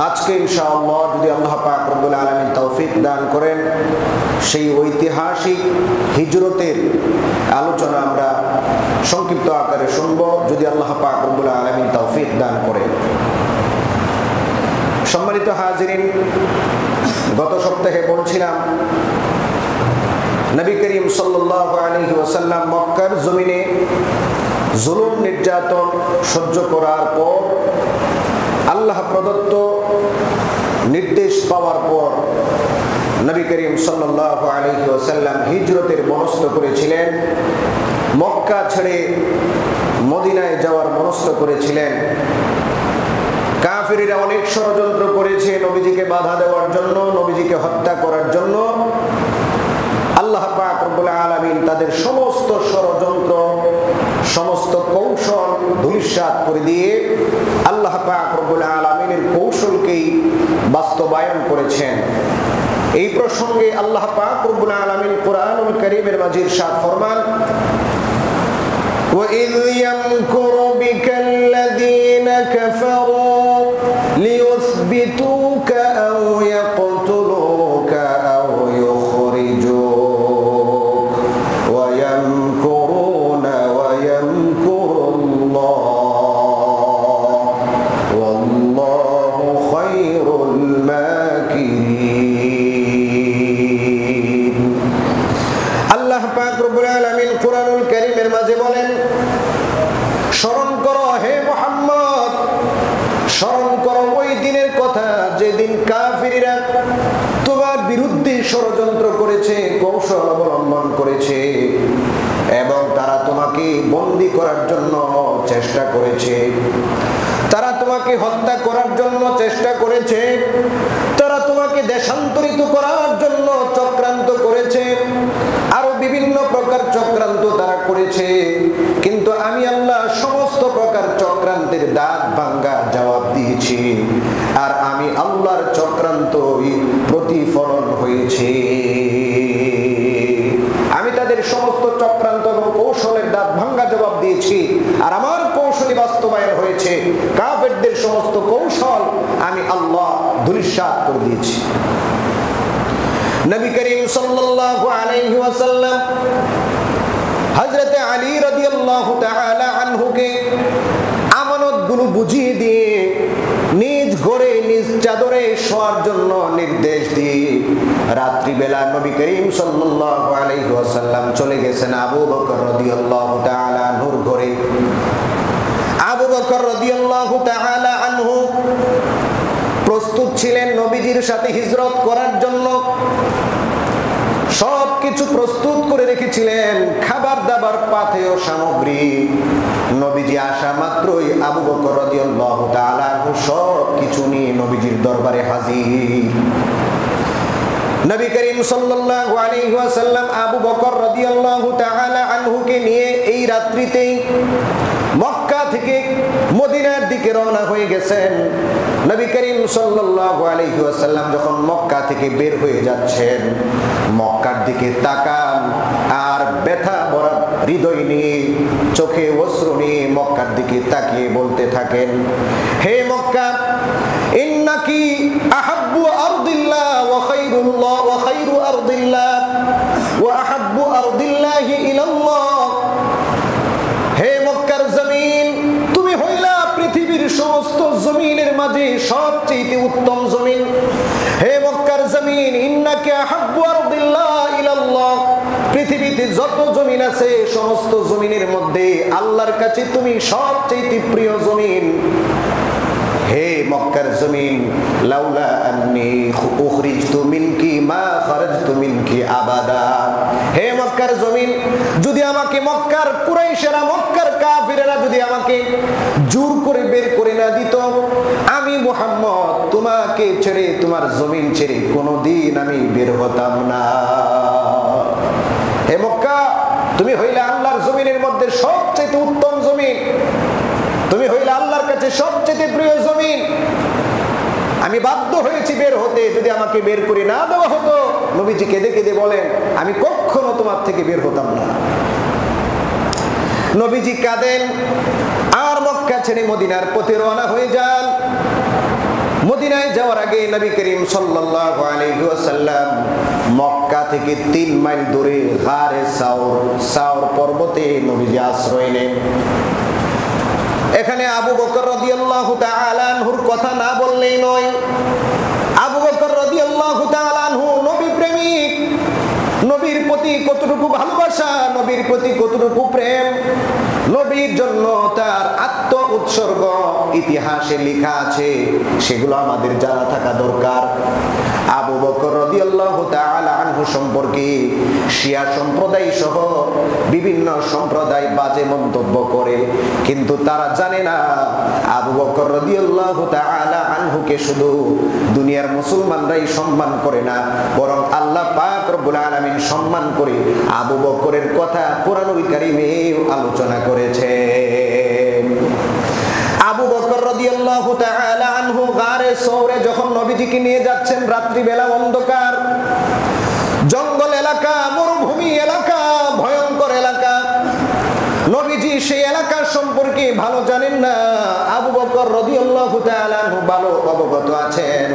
আজকে ইনশাআল্লাহ যদি আল্লাহ পাক রব্বুল আলামিন তৌফিক দান করেন, সেই ঐতিহাসিক হিজরতের আলোচনা আমরা সংক্ষিপ্ত আকারে শুনব, যদি আল্লাহ পাক রব্বুল আলামিন তৌফিক দান করেন। সম্মানিত হাজিরিন, গত সপ্তাহে বলছিলাম নবী করিম সাল্লাল্লাহু আলাইহি ওয়াসাল্লাম মক্কার জমিনে জুলুম নির্যাতন সহ্য করার পর, আল্লাহ প্রদত্ত নির্দেশ পাওয়ার পর নবী করিম সাল্লাল্লাহু আলাইহি ওয়াসাল্লাম হিজরতের মনস্থ করেছিলেন, মক্কা ছেড়ে মদিনায় যাওয়ার মনস্থ করেছিলেন। কাফিররা অনেক ষড়যন্ত্র করেছে নবীজিকে বাধা দেওয়ার জন্য, নবীজিকে হত্যা করার জন্য। আল্লাহ পাক রব্বুল আলামিন তাদের সমস্ত ষড়যন্ত্র, সমস্ত কৌশল ধূলিসাৎ করে দিয়ে আল্লাহ পাক রব্বুল আলামিনের কৌশলকেই বাস্তবায়ন করেছেন। এই প্রসঙ্গে আল্লাহ পাক রব্বুল আলামিন কুরআনুল কারীমের মাঝে ইরশাদ ফরমান, وَإِذْ يَمْكُرُ بِكَ الَّذِينَ كَفَرُوا لِيُثْبِتُوكَ أَوْ يَقْتُلُوكَ أَوْ يُخْرِجُوكَ وَيَمْكُرُونَ وَيَمْكُرُ اللَّهُ وَاللَّهُ خَيْرُ الْمَاكِرِينَ। আল্লাহ পাক রব্বুল আলামিন কুরআনুল কারীমের মাঝে বলেন, স্মরণ করো হে মুহাম্মদ, স্মরণ করো ওই দিনের কথা যেদিন কাফিররা তোমার বিরুদ্ধে ষড়যন্ত্র করেছে, কৌশল অবলম্বন করেছে এবং তারা তোমাকে বন্দী করার জন্য চেষ্টা করেছে, তারা তোমাকে হত্যা করার জন্য চেষ্টা করেছে, তারা তোমাকে দেশান্তরিত করার জন্য চক্রান্ত করেছে, আরো বিভিন্ন প্রকার চক্রান্ত তারা করেছে। কিন্তু আমি আল্লাহ সমস্ত প্রকার চক্রান্তের দাঁত ভাঙ্গা জবাব দিয়েছি, আর আমি আল্লাহর চক্রান্তই প্রতিফলন হয়েছে। আমি তাদের সমস্ত চক্রান্ত এবং কৌশলের দাঁত ভাঙ্গা জবাব দিয়েছি, আর আমার কৌশলী বাস্তবায়ন হয়েছে। কাফেরদের সমস্ত কৌশল আমি আল্লাহ ধূলিসাৎ করে দিয়েছি। নবী করিম সাল্লাল্লাহু আলাইহি ওয়াসাল্লাম হযরত আলী রাদিয়াল্লাহু তাআলা আনহুকে আমানতগুলো বুঝিয়ে দিয়ে নিজ ঘরে নিজ চাদরে শোয়ার জন্য নির্দেশ দিয়ে রাত্রিবেলা নবী করিম সাল্লাল্লাহু আলাইহি ওয়াসাল্লাম চলে গেছেন আবু বকর রাদিয়াল্লাহু তাআলা আনহুর ঘরে। আবু বকর রাদিয়াল্লাহু তাআলা আনহু প্রস্তুত ছিলেন নবীজির সাথে হিজরত করার জন্য, সবকিছু প্রস্তুত করে রেখেছিলেন, খাবার দাবার পাথেয় সামগ্রী। নবীজি আসা মাত্রই আবু বকর রাদিয়াল্লাহু তাআলা আনহু সবকিছু নিয়ে নবীজির দরবারে হাজির। নবী করিম সাল্লাল্লাহু আলাইহি ওয়াসাল্লাম আবু বকর রাদিয়াল্লাহু তাআলা আনহুকে নিয়ে এই রাত্রিতেই মক্কা থেকে মদিনার দিকে রওনা হয়ে গেছেন। নবী করিম সাল্লাল্লাহু আলাইহি ওয়াসাল্লাম যখন মক্কা থেকে বের হয়ে যাচ্ছেন, মক্কার দিকে তাকান আর ব্যথা ভরা হৃদয় নিয়ে, চোখে অশ্রু নিয়ে মক্কার দিকে তাকিয়ে বলতে থাকেন, হে মক্কা, ইন্নাকি আহাব্বু আরদিল্লাহ ওয়া খায়রুল্লাহ ওয়া খায়রু আরদিল্লাহ ওয়া আহাব্বু আরদিল্লাহি ইলাল্লাহ। হে মক্কার জমিন, তুমি হইলা পৃথিবীর সমস্ত জমিনের মাঝে সবচেয়ে উত্তম জমিন। হে মক্কার জমিন, ইন্নাকা আহাব্বু আরদিল্লাহ ইলাল্লাহ, পৃথিবীতে যত জমিন আছে সমস্ত জমিনের মধ্যে আল্লাহর কাছে তুমি সবচেয়ে প্রিয় জমিন। হে মক্কার জমিন, লাউলা আন্নী উখরিজতু মিনকি মা খারাজতু মিনকি আবাদা। হে মক্কার জমিন, যদি আমাকে মক্কার কুরাইশেরা, মক্কার কাফিরেরা যদি আমাকে জোর করে বের করে না দিত, আমি মুহাম্মদ তোমাকে ছেড়ে, তোমার জমিন ছেড়ে কোনোদিন আমি বের হতাম না। হে মক্কা, তুমি হইলে আল্লাহর জমিনের মধ্যে সবচেয়ে উত্তম জমিন, তুমি হইলে আল্লাহর কাছে সবচেয়ে প্রিয় জমিন। আমি বাধ্য হয়েছি বের হতে, যদি আমাকে বের করে না দেওয়া হতো, নবীজি কেঁদে কেঁদে বলেন, আমি কখনো তোমার থেকে বের হতাম না। নবীজি কাঁদেন আর মক্কা ছেড়ে মদিনার পথে রওনা হয়ে যান। মদিনায় যাওয়ার আগে নবী করিম সাল্লাল্লাহু আলাইহি ওয়াসাল্লাম মক্কা থেকে 3 মাইল দূরে গারে সাওর পর্বতে নবীজি আশ্রয় নেন। এখানে আবু বকর রাদিয়াল্লাহু তাআলা আনহুর কথা না বললেই নয়। আবু বকর রাদিয়াল্লাহু তাআলা আনহু নবী প্রেমিক, নবীর প্রতি কতটুকু ভালোবাসা, নবীর প্রতি কতটুকু প্রেম, নবীর জন্য তার আত্ম উৎসর্গ ইতিহাসে লেখা আছে, সেগুলো আমাদের জানা থাকা দরকার। আবু বকর রাদিয়াল্লাহু তাআলা আনহু সম্পর্কে শিয়া সম্প্রদায় সহ বিভিন্ন সম্প্রদায় বাজে মন্তব্য করে, কিন্তু তারা জানে না আবু বকর রাদিয়াল্লাহু তাআলা আনহুকে শুধু দুনিয়ার মুসলমানরাই সম্মান করে না, বরং আল্লাহ পাক রব্বুল আলামিন সম্মান করে আবু বকরের কথা কোরআনুল কারীমে আলোচনা করেছেন। আবু বকর রাদিয়াল্লাহু তাআলা আনহু গারে সওরে যখন নবীজিকে নিয়ে যাচ্ছেন, রাত্রি বেলা অন্ধকার, জঙ্গল এলাকা, মরুভূমি এলাকা, ভয়ঙ্কর এলাকা, নবীজি সেই এলাকার সম্পর্কে ভালো জানেন না, আবু বকর রাদিয়াল্লাহু তাআলা আনহু ভালো অবগত আছেন।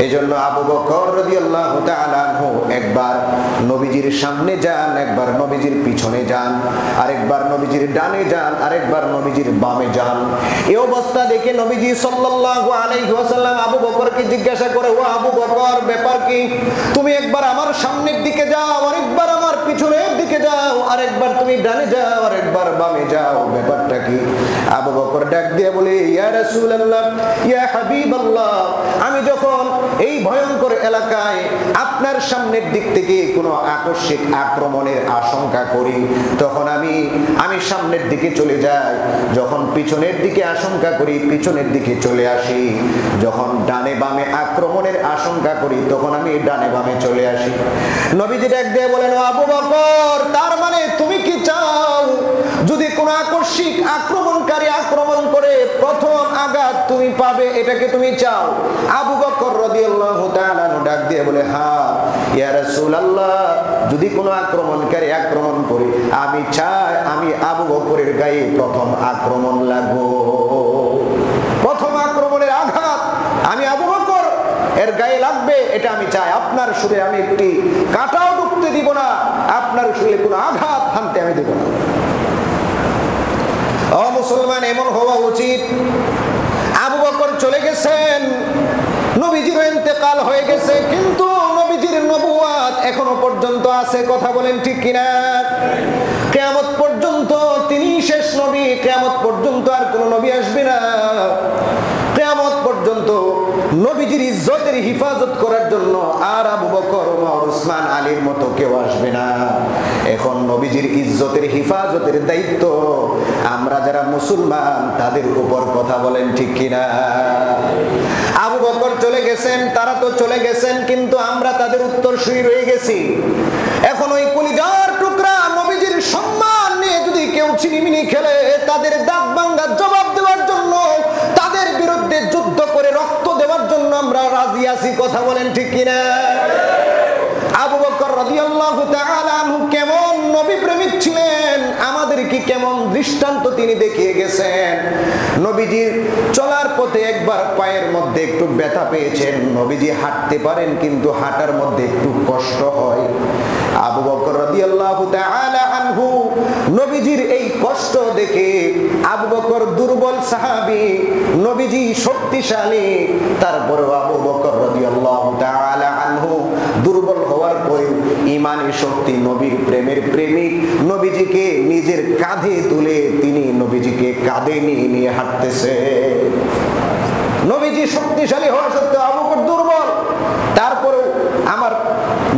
এজন্য আবু বকর রাদিয়াল্লাহু তাআলা আনহু একবার নবীজির সামনে যান, একবার নবীজির পিছনে যান, আরেকবার নবীজির ডানে যান, আরেকবার নবীজির বামে যান। এই অবস্থা দেখে নবীজি সাল্লাল্লাহু আলাইহি ওয়াসাল্লাম আবু বকরকে জিজ্ঞাসা করে, ও আবু বকর, ব্যাপার কি? তুমি একবার আমার সামনের দিকে যাও, আরেকবার আমার পিছনের দিকে যাও, আরেকবার তুমি ডানে যাও, আরেকবার বামে যাও, ব্যাপারটা কি? আবু বকর ডাক দিয়ে বলে, ইয়া রাসূলুল্লাহ, ইয়া হাবিবাল্লাহ, আমি যখন এই ভয়ঙ্কর এলাকায় আপনার সামনের দিক থেকে কোনো আকস্মিক আক্রমণের আশঙ্কা করি, তখন আমি সামনের দিকে চলে যাই, যখন পিছনের দিকে আশঙ্কা করি পিছনের দিকে চলে আসি, যখন ডানে বামে আক্রমণের আশঙ্কা করি তখন আমি ডানে বামে চলে আসি। নবীজি ডাক দিয়ে বলেন, আবু বকর, তার মানে তুমি কি চাও যদি কোনো আকস্মিক আক্রমণকারী আক্রমণ করে প্রথম আঘাত তুমি পাবে, এটাকে তুমি চাও? আবু বকর রাদিয়াল্লাহু তাআলা আনহু ডাক দিয়ে বলে, হ্যাঁ ইয়া রাসূলুল্লাহ, যদি কোনো আক্রমণকারী আক্রমণ করে আমি চাই আমি আবু বকরের গায়ে প্রথম আক্রমণ লাগবো, প্রথম আক্রমণের আঘাত আমি আবু বকর এর গায়ে লাগবে, এটা আমি চাই। আপনার সুরে আমি একটি কাঁটাও ঢুকতে দিব না, আপনার সুরে কোনো আঘাত হানতে আমি দেব না। ও মুসলমান, এমন হওয়া উচিত। আবু বকর চলে গেছেন, নবীজির ইন্তেকাল হয়ে গেছে, কিন্তু নবীজির নবুয়াত এখনো পর্যন্ত আছে। কথা বলেন ঠিক কিনা? কিয়ামত পর্যন্ত তিনি শেষ নবী, কিয়ামত পর্যন্ত আর কোন নবী আসবে না। কিয়ামত পর্যন্ত নবীজির ইজ্জতের হিফাজত করার জন্য আর আবু বকর, ওমর, উসমান, আলীর মতো কেউ আসবে না। এখন নবীজির ইজ্জতের হিফাজতের দায়িত্ব আমরা যারা মুসলমান তাদের উপর। কথা বলেন ঠিক কিনা? আবু বকর চলে গেছেন, তারা তো চলে গেছেন, কিন্তু আমরা তাদের উত্তরসূরি রয়ে গেছি। এখন ওই কলিজার টুকরা নবীজির সম্মান নিয়ে যদি কেউ ছিনিমিনি খেলে, তাদের দাঁত ভাঙার জবাব দেওয়ার জন্য, তাদের বিরুদ্ধে যুদ্ধ করে রক্ত দেওয়ার জন্য আমরা রাজি আছি। কথা বলেন ঠিক কিনা? আবু বকর রাদিয়াল্লাহু তাআলা আনহু কেমন নবী প্রেমিক ছিলেন, আমাদেরকে কেমন দৃষ্টান্ত তিনি দেখিয়ে গেছেন। নবীজির চলার পথে একবার পায়ের মধ্যে একটু ব্যথা পেয়েছেন, নবীজি হাঁটতে পারেন কিন্তু হাঁটার মধ্যে একটু কষ্ট হয়। আবু বকর রাদিয়াল্লাহু তাআলা আনহু নবীজির এই কষ্ট দেখে, আবু বকর দুর্বল সাহাবী, নবীজি শক্তিশালী, তারপরেও আবু বকর রাদিয়াল্লাহু তাআলা আনহু দুর্বল হওয়ার পরে ঈমানের শক্তি, নবীর প্রেমের প্রেমিক, নবীজিকে নিজের কাঁধে তুলে তিনি নবীজিকে কাঁধে নিয়ে হাঁটতেছে। নবীজি শক্তিশালী হওয়া সত্ত্বেও আবু বকর দুর্বল, তারপরেও আমার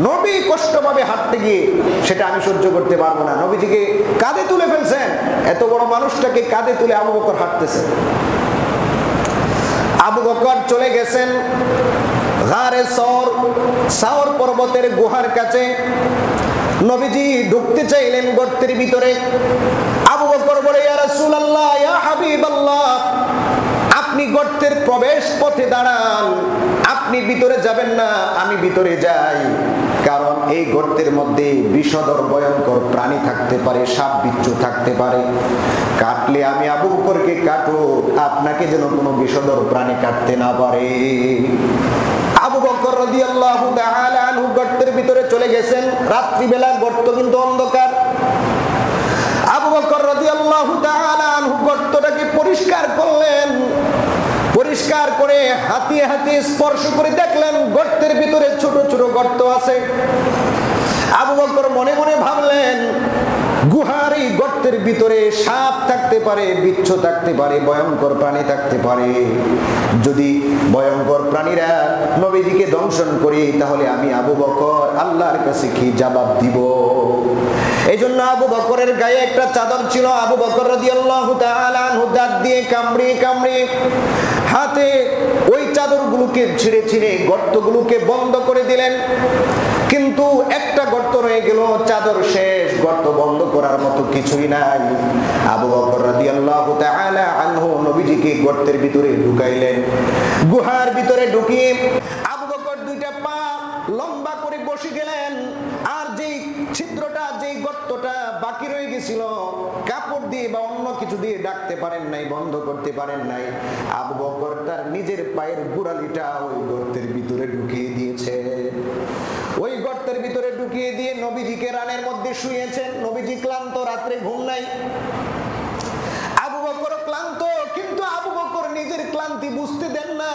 নবী কষ্ট পাবে হাঁটতে গিয়ে, সেটা আমি সহ্য করতে পারবো না। নবীজিকে কাঁধে তুলে ফেলছেন, এত বড় মানুষটাকে কাঁধে তুলে আবু বকর হাঁটতেছে। আবু বকর চলে গেছেন গারে সাওর পর্বতের গুহার কাছে। নবীজি ঢুকতে চাইলেন গর্তের ভিতরে। আবু বকর বলে, ইয়া রাসূলুল্লাহ, ইয়া হাবিবাল্লাহ, আপনি গর্তের প্রবেশ পথে দাঁড়ান, আপনি ভিতরে যাবেন না, আমি ভিতরে যাই, কারণ এই গর্তের মধ্যে বিষধর ভয়ঙ্কর প্রাণী থাকতে পারে, সাপ বিচ্ছু থাকতে পারে। কাটলে আমি আবু বকরকে কাটো, আপনাকে যেন কোনো বিষধর প্রাণী কাটতে না পারে। আবু বকর রাদিয়াল্লাহু তাআলা আনহু গর্তের ভিতরে চলে গেছেন। রাত্রিবেলা গর্ত কিন্তু অন্ধকার। আবু বকর রাদিয়াল্লাহু তাআলা আনহু গর্তটাকে পরিষ্কার করলেন। পরিষ্কার করে হাতিয়ে হাতিয়ে স্পর্শ করে দেখলেন গর্তের ভিতরে ছোট ছোট গর্ত আছে। আবু বকর মনে মনে ভাবলেন, গুহার এই গর্তের ভিতরে সাপ থাকতে পারে, বিচ্ছু থাকতে পারে, ভয়ঙ্কর প্রাণী থাকতে পারে। যদি ভয়ঙ্কর প্রাণীরা নবীজিকে দংশন করে, তাহলে আমি আবু বকর আল্লাহর কাছে কি জবাব দিব? এই জন্য আবু বকরের গায়ে একটা চাদর ছিল। আবু বকর রাদিয়াল্লাহু তাআলা আনহু দাঁত দিয়ে কামড়িয়ে কামড়িয়ে হাতে ওই চাদরগুলোকে ছিঁড়ে ছিঁড়ে গর্তগুলোকে বন্ধ করে দিলেন। কিন্তু একটা গর্ত রয়ে গেল, চাদর শেষ, গর্ত বন্ধ করার মতো কিছুই নাই। আবু বকর রাদিয়াল্লাহু তাআলা আনহু নবীজিকে গর্তের ভিতরে ঢুকাইলেন। গুহার ভিতরে ঢুকিয়ে আবু বকর দুইটা পা লম্বা করে বসে গেলেন। আর যেই ছিদ্রটা, যেই গর্তটা বাকি রয়ে গেছিল, কাপড় দিয়ে বা অন্য কিছু দিয়ে ঢাকতে পারেন নাই, বন্ধ করতে পারেন নাই। আবু বকর তার নিজের পায়ের গোড়ালিটা ওই গর্তের ভিতরে ঢুকিয়ে দিয়েছে। ওই গর্তের ভিতরে ঢুকিয়ে দিয়ে নবীজিকে রানের মধ্যে শুয়েছেন। নবীজি ক্লান্ত, রাত্রে ঘুম নাই। আবু বকর ক্লান্ত, কিন্তু আবু বকর নিজের ক্লান্তি বুঝতে দেন না।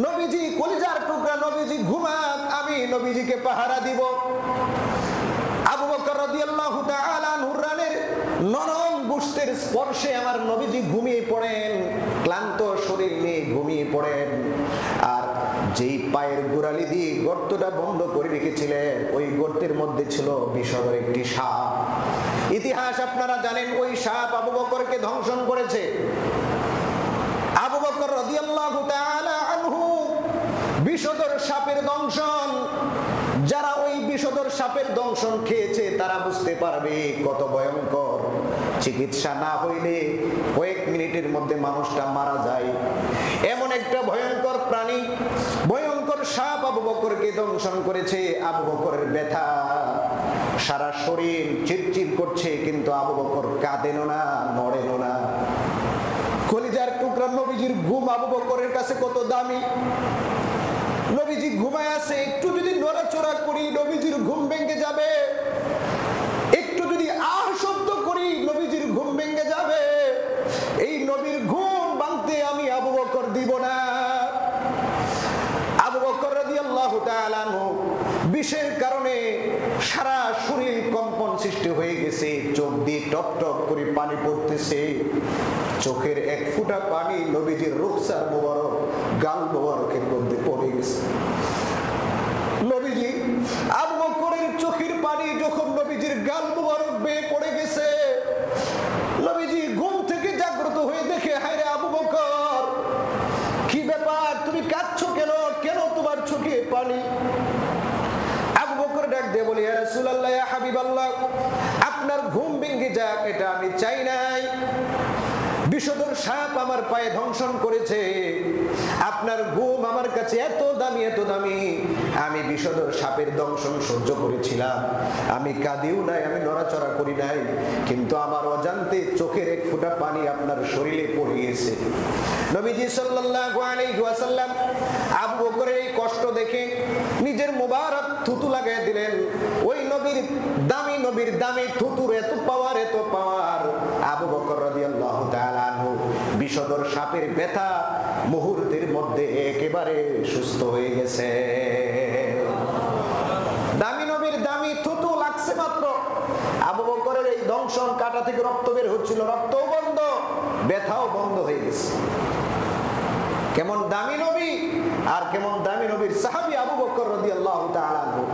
নবীজি কলিজার টুকরা, নবীজি ঘুমাক, আমি নবীজিকে পাহারা দিব। আবু বকর রাদিয়াল্লাহু তাআলা আনহু রানের নরম গোশতের স্পর্শে আমার নবীজি ঘুমিয়ে পড়েন, ক্লান্ত শরীর নিয়ে ঘুমিয়ে পড়েন। আর যেই পায়ের গোড়ালি দিয়ে গর্তটা বন্ধ করে রেখেছিলেন, ওই গর্তের মধ্যে ছিল বিষধর একটি সাপ। ইতিহাস আপনারা জানেন, ওই সাপ আবু বকরকে ধ্বংসন করেছে। আবু বকর রাদিয়াল্লাহু তাআলা আনহু বিষধর সাপের দংশন, যারা ওই বিষধর সাপের দংশন খেয়েছে তারা বুঝতে পারবে কত ভয়ঙ্কর। চিকিৎসা না হইলে কয়েক মিনিটের মধ্যে মানুষটা মারা যায়। এমন একটা ভয়ঙ্কর প্রাণী, ভয়ঙ্কর সাপ আবু বকরকে দংশন করেছে। আবু বকরের ব্যথা, সারা শরীর চিরচির করছে, কিন্তু আবু বকর কাঁদেনও না, নড়েনও না। কলিজার টুকরা নবীজির ঘুম আবু বকরের কাছে কত দামি। নবীজি ঘুমায় আছে, একটু যদি নড়াচড়া করি নবীজির ঘুম ভেঙে যাবে। একটু যদি আহ শব্দ করি নবীজির ঘুম ভেঙে যাবে। এই নবীর ঘুম ভাঙতে আমি আবু বকর দিব না। আবু বকর রাদিয়াল্লাহু তাআলা আনহু বিষের কারণে সারা শরীর কম্পন সৃষ্টি হয়ে গেছে, চোখ দিয়ে টপ টপ করে পানি পড়তেছে। চোখের এক ফোঁটা পানি নবীজির রুখসার মোবারক, গাল মোবারকের মধ্যে পড়ে গেছে। নবীজি আবু বকরের চোখের পানি যখন নবীজির গাল মোবারক বেয়ে পড়ে গেছে, নবীজি ঘুম থেকে জাগ্রত হয়ে দেখে, হায়রে আবু বকর, কি ব্যাপার, তুমি কাঁদছো কেন? কেন তোমার চোখে পানি? আবু বকর ডাক দিয়ে বলে, ইয়া রাসূলুল্লাহ, ইয়া হাবিবাল্লাহ, আপনার ঘুম ভেঙে যাক এটা আমি চাই নাই। বিষধর সাপ আমার পায়ে দংশন করেছে। আপনার ঘুম আমার কাছে এত দামি, এত দামি। আমি বিষধর সাপের দংশন সহ্য করেছিলাম। আমি কাঁদিও নাই, আমি নড়াচড়া করি নাই, কিন্তু আমার অজান্তে চোখের এক ফোঁটা পানি আপনার শরীরে পড়ে গেছে। নবীজি সাল্লাল্লাহু আলাইহি ওয়াসাল্লাম আবু বকরের এই কষ্ট দেখে নিজের মোবারক থুতু লাগাই দিলেন। ওই নবীর দামি থুতুর এত পাওয়ার, এত পাওয়ার। আবু বকর রাদিয়াল্লাহু তাআলা আনহু বিষধর সাপের ব্যথা মুহূর্তের মধ্যে একেবারে সুস্থ হয়ে গেছে। দামি নবীর দামি থুতু লাগছে মাত্র, আবু বকরের এই দংশন, কাটা থেকে রক্ত বের হচ্ছিল, রক্তও বন্ধ, ব্যথাও বন্ধ হয়ে গেছে। কেমন দামি নবী আর কেমন দামি নবীর সাহাবী আবু বকর রাদিয়াল্লাহু তাআলা আনহু।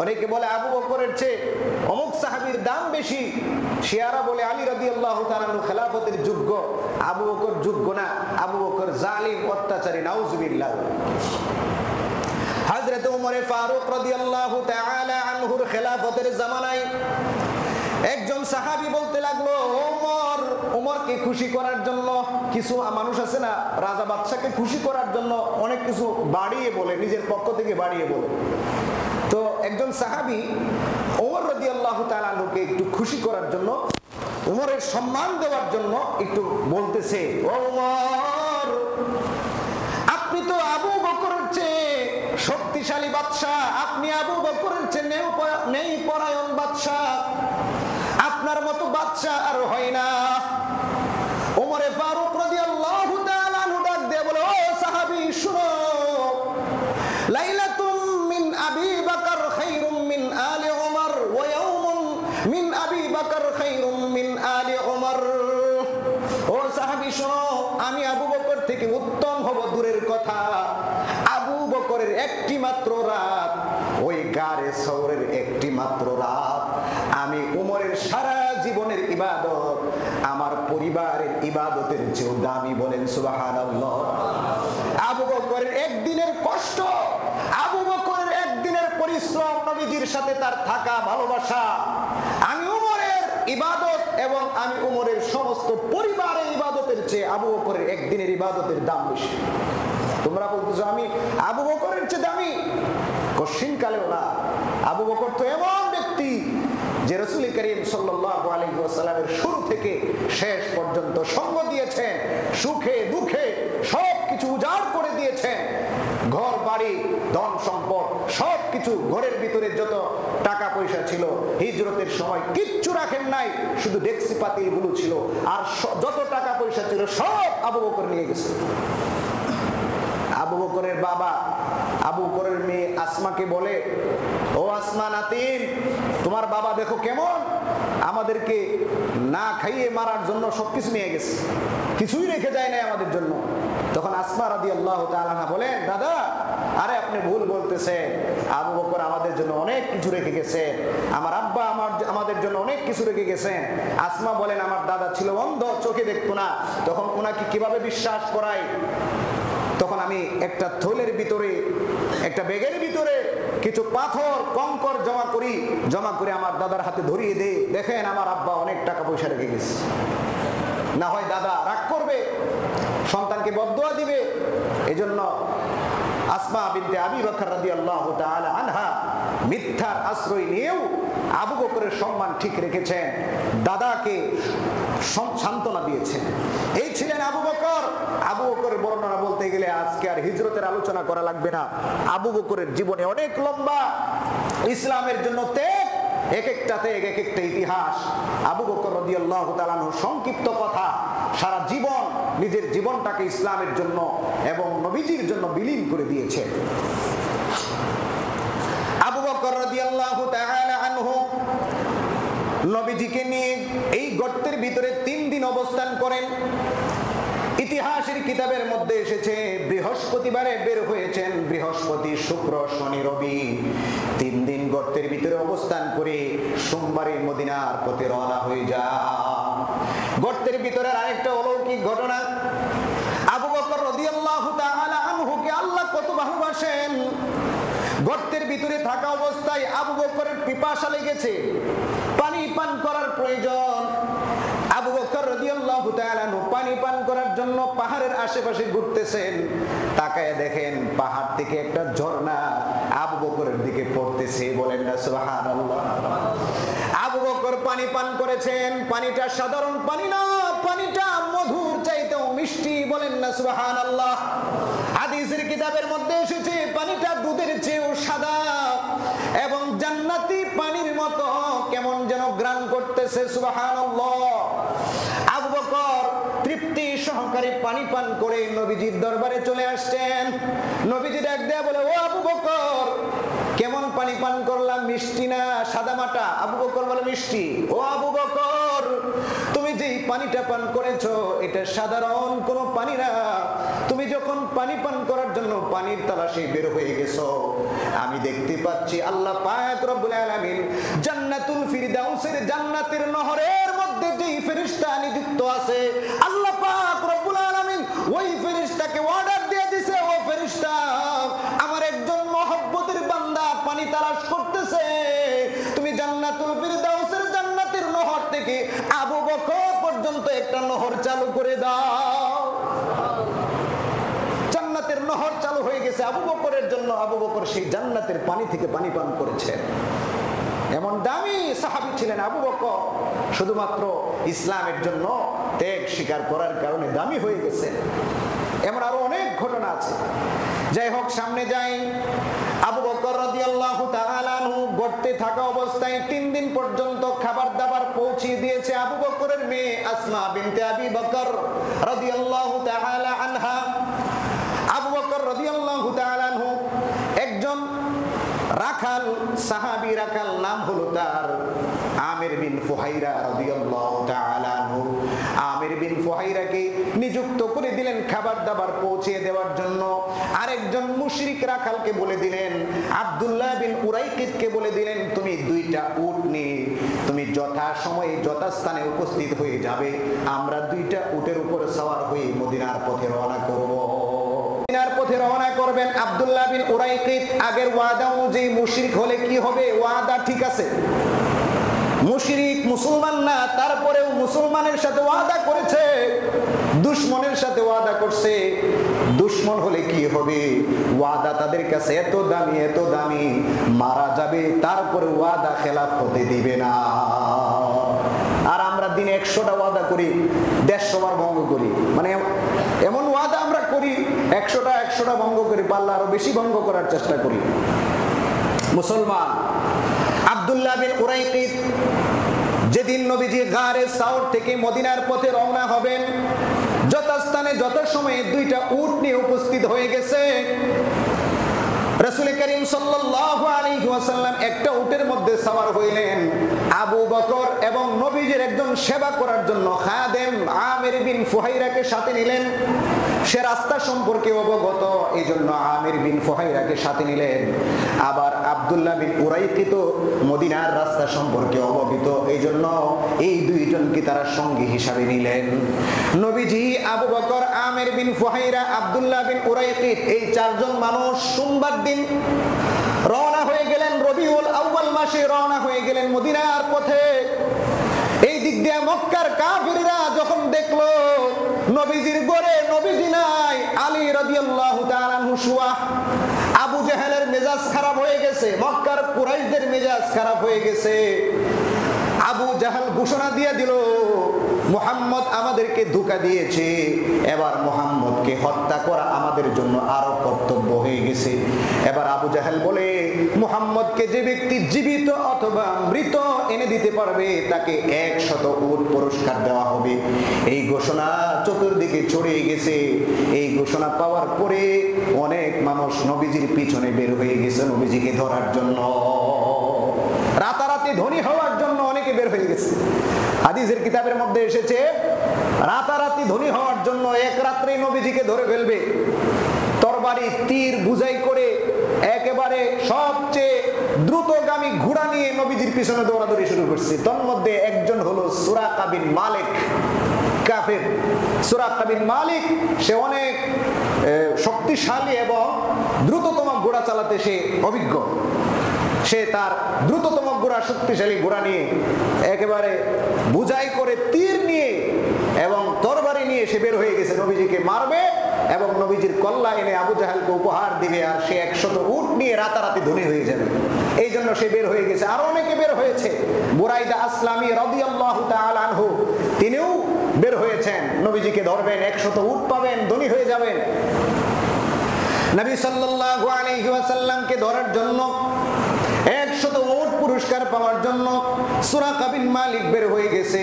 অনেকে বলে আবু বকরের চেয়ে অমুক সাহাবীর দাম বেশি, শিয়ারা বলে আলী রাদিয়াল্লাহু তাআলা আনহু খেলাফতের যোগ্য, আবু বকর যোগ্য না, আবু বকর জালিম, অত্যাচারী, নাউজুবিল্লাহ। হযরত ওমর ফারুক রাদিয়াল্লাহু তাআলা আনহুর খেলাফতের জামানায় একজন সাহাবী বলতে লাগলো, ওমর উমরকে খুশি করার জন্য কিছু মানুষ আছে না, রাজা বাদশাকে খুশি করার জন্য অনেক কিছু বাড়িয়ে বলে, নিজের পক্ষ থেকে বাড়িয়ে বলে। তো একজন সাহাবী ওমর রাদিয়াল্লাহু তাআলা আনহুকে একটু খুশি করার জন্য, উমরের সম্মান দেওয়ার জন্য একটু বলতেছে, ওমর আপনি তো আবু বকরের চেয়ে শক্তিশালী বাদশা, আপনি আবু বকরের চেয়ে নেই পরায়ণ বাদশা, আপনার মতো বাদশা আর হয় না। ওমরে ফারুক রাদিয়াল্লাহু তাআলা আনহু ডাক দিয়ে বলে, ও সাহাবী শুনো, লাইলাতুম মিন আবি বকর খায়রুম মিন আলি উমর ওয়া ইয়াউমুন মিন আবি বকর খায়রুম মিন আলি উমর। ও সাহাবী শুনো, আমি আবু বকর থেকে উত্তম হব দূরের কথা, আবু বকরের একটি মাত্র রাত, ওই গারে সওরের একটি মাত্র রাত, আমি উমরের সারা জীবনের ইবাদত আমার পরিবারের ইবাদতের চেয়েও দামি। বলেন সুবহানাল্লাহ। আবু বকরের একদিনের কষ্ট, আবু বকরের একদিনের পরিশ্রম, নবীজির সাথে তার থাকা ভালোবাসা, আমি উমরের ইবাদত এবং আমি উমরের সমস্ত পরিবারের ইবাদতের চেয়ে আবু বকরের একদিনের ইবাদতের দাম বেশি। তোমরা বলতেছো আমি আবু বকরের চেয়ে দামি, কশিন কালেও না। আবু বকর তো এমন ব্যক্তি যে রাসূল করিম সাল্লাল্লাহু আলাইহি ওয়াসাল্লামের শুরু থেকে শেষ পর্যন্ত সঙ্গ দিয়েছেন, সুখে দুঃখে সবকিছু উজাড় করে দিয়েছেন। ঘর বাড়ি ধন সম্পদ সবকিছু, ঘরের ভিতরে যত টাকা পয়সা ছিল হিজরতের সময় কিচ্ছু রাখেন নাই, শুধু ডেক্সি পাতিল গুলো ছিল, আর যত টাকা পয়সা ছিল সব আবু বকর নিয়ে গেছে। আবু বকরের বাবা আবু বকরের মেয়ে আসমাকে বলে, ও আসমা নাতিন, তোমার বাবা দেখো কেমন আমাদেরকে না খাইয়ে মারার জন্য সবকিছু নিয়ে গেছে, কিছুই রেখে যায় নাই আমাদের জন্য। তখন আসমা রাদিয়াল্লাহু তাআলা আনহা বলেন, দাদা আরে আপনি ভুল বলতেছেন, আবু বকর আমাদের জন্য অনেক কিছু রেখে গেছে, আমার আব্বা আমাদের জন্য অনেক কিছু রেখে গেছেন। আসমা বলেন, আমার দাদা ছিল অন্ধ, চোখে দেখতো না, তখন ওনাকে কিভাবে বিশ্বাস করাই? তখন আমি একটা থলের ভিতরে, একটা ব্যাগের ভিতরে কিছু পাথর কঙ্কর জমা করে আমার দাদার হাতে ধরিয়ে দেই, দেখেন আমার আব্বা অনেক টাকা পয়সা রেখে গেছে। না হয় দাদা রাগ করবে, সন্তানকে বদদুয়া দিবে। এজন্য আসমা বিনতে আবি বকর রাদিয়াল্লাহু তাআলা আনহা মিথ্যার আশ্রয় নিয়েও আবু বকরের সম্মান ঠিক রেখেছেন, দাদাকে সান্ত্বনা দিয়েছেন। এই ছিলেন আবু বকর। আবু বকরের বর্ণনা বলতে গেলে আজকে আর হিজরতের আলোচনা করা লাগবে না। আবু বকরের জীবনে অনেক লম্বা, ইসলামের জন্য ত্যাগ, এক একটাতে এক একটা ইতিহাস। আবু বকর রাদিয়াল্লাহু তাআলা আনহু সংক্ষিপ্ত কথা, সারা জীবন নিজের জীবনটাকে ইসলামের জন্য এবং নবীজির জন্য বিলীন করে দিয়েছে। আবু বকর রাদিয়াল্লাহু তাআলা আনহু নবীজিকে নিয়ে এই গর্তের ভিতরে 3 দিন অবস্থান করেন। ইতিহাসের কিতাবের মধ্যে এসেছে বৃহস্পতিবারে বের হয়েছেন, বৃহস্পতি শুক্র শনি রবি 3 দিন গর্তের ভিতরে অবস্থান করে সোমবারে মদিনার পথে রওনা হয়ে যান। গর্তের ভিতরে আরেকটা অলৌকিক ঘটনা, আবু বকর রাদিয়াল্লাহু তাআলা আনহুকে আল্লাহ কত ভালোবাসেন। গর্তের ভিতরে থাকা অবস্থায় আবু বকরের পিপাসা লেগেছে, পানি পান করার প্রয়োজন। আবু বকর রাদিয়াল্লাহু তাআলা আনহু পানি পান করার জন্য পাহাড়ের আশেপাশে ঘুরতেছেন, তাকায় দেখেন পাহাড় থেকে একটা ঝর্ণা আবু বকরের দিকে পড়তেছে। বলেন না সুবহানাল্লাহ। আবু বকর পানি পান করেছেন, পানিটা সাধারণ পানি না, পানিটা মধুর চাইতেও মিষ্টি। বলেন না সুবহানাল্লাহ। হাদিসের কিতাবের মধ্যে এসেছে পানিটা দুধের চেয়েও সাদা এবং জান্নাতি পানির মতো কেমন যেন গ্রান করতেছে। সুবহানাল্লাহ। আবু বকর তৃপ্তি সহকারে পানি পান করে নবীজির দরবারে চলে আসছেন। নবীজি ডাক দেয়া বলে, ও আবু বকর কেমন পানি পান করলাম, মিষ্টি না সাদা মাটা? আবু বকর বলে, মিষ্টি। ও আবু বকর তুমি যেই পানিটা পান করেছো এটা সাধারণ কোনো পানি না, তুমি যখন পানি পান করার জন্য পানির তালাশে বের হয়ে গেছো, আমি দেখতে পাচ্ছি আল্লাহ পাক রব্বুল আলামিন জান্নাতুল ফিরদাউসের জান্নাতের নহরের মধ্যে যেই ফেরেশতা নিযুক্ত আছে, আল্লাহ পাক রব্বুল আলামিন ওই ফেরেশতাকে অর্ডার দিয়ে দিয়েছে, ও ফেরেশতা আমার একজন মহব্বতের বান্দা পানি তালাশ করতেছে, তুমি জান্নাতুল ফিরদাউসের জান্নাতের নহর থেকে আবু বকর পর্যন্ত পর্যন্ত একটা নহর চালু করে দাও। জান্নাতের নহর চালু হয়ে গেছে আবু বকরের জন্য। আবু বকর সেই জান্নাতের পানি থেকে পানি পান করেছেন। এমন দামি সাহাবী ছিলেন আবু বকর, শুধুমাত্র ইসলামের জন্য ত্যাগ স্বীকার করার কারণে দামি হয়ে গেছে। এমন আরো অনেক ঘটনা আছে। যাই হোক, সামনে যাই। আবু বকর রাদিয়াল্লাহু তাআলা আনহু গড়তে থাকা অবস্থায় 3 দিন পর্যন্ত খাবার দাবার পৌঁছিয়ে দিয়েছে আবু বকরের মেয়ে আসমা বিনতে আবি বকর রাদিয়াল্লাহু তাআলা আনহা। আবু বকর রাদিয়াল্লাহু তাআলা আনহু একজন রাখাল, সাহাবী রাখাল, নাম হলো তার আমির বিন ফুহাইরা রাদিয়াল্লাহু তাআলা আনহু। আমির বিন ফুহাইরাকে নিযুক্ত করে দিলেন খাবার দাবার পৌঁছে দেওয়ার জন্য। আরেকজন মুশরিক রাখালকে বলে দিলেন, আব্দুল্লাহ বিন উরাইকিতকে বলে দিলেন, তুমি 2টা উট নিয়ে তুমি যথা সময়ে যথাস্থানে উপস্থিত হয়ে যাবে। আমরা 2টা উটের উপর সওয়ার হয়ে মদিনার পথে রওনা করব। মদিনার পথে রওনা করবেন। আব্দুল্লাহ বিন উরাইকিত আগের ওয়াদা অনুযায়ী মুশরিক হলে কি হবে? ওয়াদা ঠিক আছে, মুশরিক মুসলমান না, তারপরেও মুসলমানের সাথে ওয়াদা করেছে, দুশমনের সাথে ওয়াদা করছে। দুশমন হলে কি হবে? ওয়াদা তাদের কাছে এত দামি, এত দামি, মারা যাবে তারপরে ওয়াদা খেলাফ হতে দিবে না। আর আমরা দিনে 100টা ওয়াদা করি, 150 বার ভঙ্গ করি। মানে এমন ওয়াদা আমরা করি, 100টা ভঙ্গ করি, পারলে আরো বেশি ভঙ্গ করার চেষ্টা করি। মুসলমান আব্দুল্লাহ বিন উরাইকিত যেদিন নবীজি গারে সাউর থেকে মদিনার পথে রওনা হবেন, যথাস্থানে যথাসময়ে 2টা উট নিয়ে উপস্থিত হয়ে গেছে। রাসূল করিম সাল্লাল্লাহু আলাইহি ওয়াসাল্লাম একটা উটের মধ্যে সওয়ার হইলেন। আবু বকর এবং নবীজির একজন সেবা করার জন্য খাদেম আমির বিন ফুহাইরাকে সাথে নিলেন। সে রাস্তা সম্পর্কে অবগত, এই জন্য আমির বিন ফুহাইরাকে সাথে নিলেন। আবার আব্দুল্লাহ বিন উরাইকিত মদিনার রাস্তা সম্পর্কে অবগত, এই জন্য এই 2 জনকে তারা সঙ্গী হিসাবে নিলেন। নবীজি, আবু বকর, আমির বিন ফুহাইরা, আব্দুল্লাহ বিন উরাইকিত, এই 4 জন মানুষ সোমবার দিন রওনা হয়ে গেলেন। রবিউল আউয়াল মাসে রওনা হয়ে গেলেন মদিনার পথে। এই দিক দিয়ে মক্কার কাফিররা যখন দেখলো নবীজির গড়ে নবীজি নাই, আলী রাদিয়াল্লাহু তাআলা আনহু শুয়া, আবু জাহেলের মেজাজ খারাপ হয়ে গেছে, মক্কার কুরাইশদের মেজাজ খারাপ হয়ে গেছে। আবু জাহেল ঘোষণা দিয়ে দিল, মুহাম্মদ আমাদেরকে ধোঁকা দিয়েছে, এবার মুহাম্মদকে হত্যা করা আমাদের জন্য আরো কর্তব্য হয়ে গেছে। এবার আবু জাহেল বলে, মুহাম্মদকে যে ব্যক্তি জীবিত অথবা মৃত এনে দিতে পারবে তাকে 100 উট পুরস্কার দেওয়া হবে। এই ঘোষণা চতুর্দিকে ছড়িয়ে গেছে। এই ঘোষণা পাওয়ার পরে অনেক মানুষ নবীজির পিছনে বের হয়ে গেছে নবীজিকে ধরার জন্য। রাতারাতি ধনী হওয়ার জন্য অনেকে বের হয়ে গেছে। হাদিসের কিতাবের মধ্যে এসেছে, রাতারাতি ধনী হওয়ার জন্য এক রাত্রেই নবীজিকে ধরে ফেলবে। তরবারি, তীর বুঝাই করে একেবারে সবচেয়ে দ্রুতগামী ঘোড়া নিয়ে নবীজির পিছনে দৌড়াদৌড়ি শুরু করছে। তন্মধ্যে একজন হলো সুরাকা বিন মালিক, কাফের। সুরাকা বিন মালিক, সে অনেক শক্তিশালী এবং দ্রুততম ঘোড়া চালাতে সে অভিজ্ঞ। সে তার দ্রুততম ঘোড়া, শক্তিশালী ঘোড়া নিয়ে একেবারে বুঝাই করে তীর নিয়ে এবং তরবারি নিয়ে সে বের হয়ে গেছে নবীজিকে মারবে এবং নবীজির কল্লা এনে আবু জাহেলকে উপহার দিবে। আর সে 100 উট নিয়ে রাতারাতি ধনী হয়ে যাবে। এই জন্য সে বের হয়ে গেছে। আর অনেকে বের হয়েছে। বুরাইদা আসলামী রাদিয়াল্লাহু তাআলা আনহু, তিনিও বের হয়েছেন, নবীজিকে ধরবেন, 100 উট পাবেন, ধনী হয়ে যাবেন। নবী সাল্লাল্লাহু আলাইহি ওয়াসাল্লামকে ধরার জন্য, 100 উট পুরস্কার পাওয়ার জন্য সুরাকা বিন মালিক বের হয়ে গেছে।